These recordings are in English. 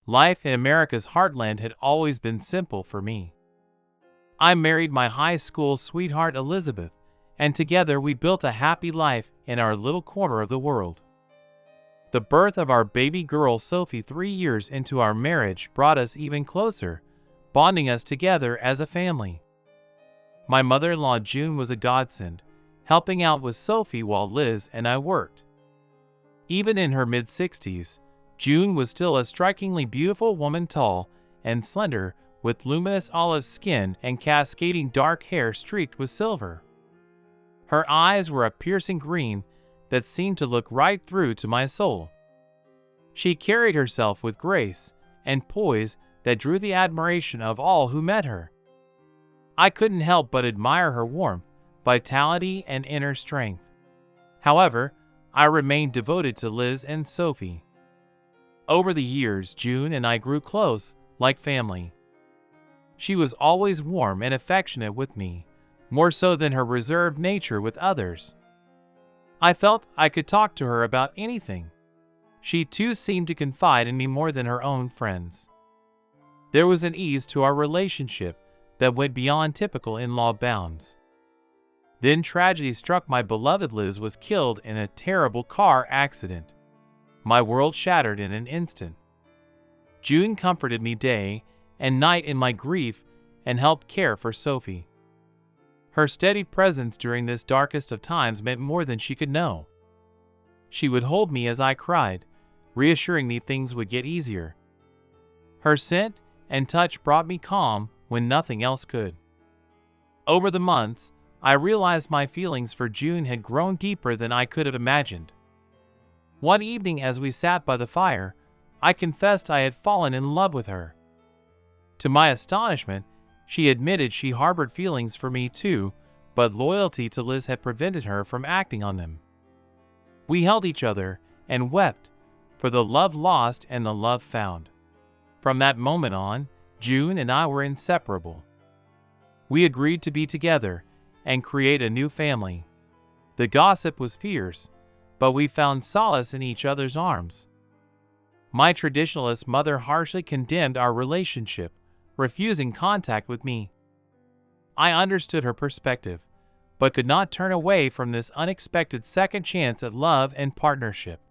Life in America's heartland had always been simple for me. I married my high school sweetheart Elizabeth, and together we built a happy life in our little corner of the world. The birth of our baby girl Sophie 3 years into our marriage brought us even closer, bonding us together as a family. My mother-in-law June was a godsend, helping out with Sophie while Liz and I worked. Even in her mid-60s, June was still a strikingly beautiful woman, tall and slender, with luminous olive skin and cascading dark hair streaked with silver. Her eyes were a piercing green that seemed to look right through to my soul. She carried herself with grace and poise that drew the admiration of all who met her. I couldn't help but admire her warmth, vitality, and inner strength. However, I remained devoted to Liz and Sophie. Over the years, June and I grew close, like family. She was always warm and affectionate with me, more so than her reserved nature with others. I felt I could talk to her about anything. She too seemed to confide in me more than her own friends. There was an ease to our relationship that went beyond typical in-law bounds. Then tragedy struck. My beloved Liz was killed in a terrible car accident. My world shattered in an instant. June comforted me day and night in my grief and helped care for Sophie. Her steady presence during this darkest of times meant more than she could know. She would hold me as I cried, reassuring me things would get easier. Her scent and touch brought me calm when nothing else could. Over the months, I realized my feelings for June had grown deeper than I could have imagined. One evening as we sat by the fire, I confessed I had fallen in love with her. To my astonishment, she admitted she harbored feelings for me too, but loyalty to Liz had prevented her from acting on them. We held each other and wept for the love lost and the love found. From that moment on, June and I were inseparable. We agreed to be together and create a new family. The gossip was fierce, but we found solace in each other's arms. My traditionalist mother harshly condemned our relationship, refusing contact with me. I understood her perspective, but could not turn away from this unexpected second chance at love and partnership.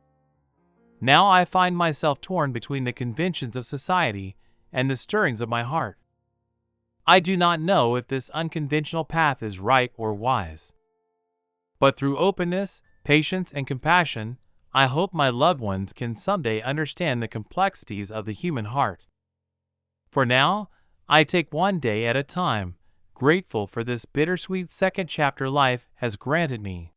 Now I find myself torn between the conventions of society and the stirrings of my heart. I do not know if this unconventional path is right or wise. But through openness, patience, and compassion, I hope my loved ones can someday understand the complexities of the human heart. For now, I take one day at a time, grateful for this bittersweet second chapter life has granted me.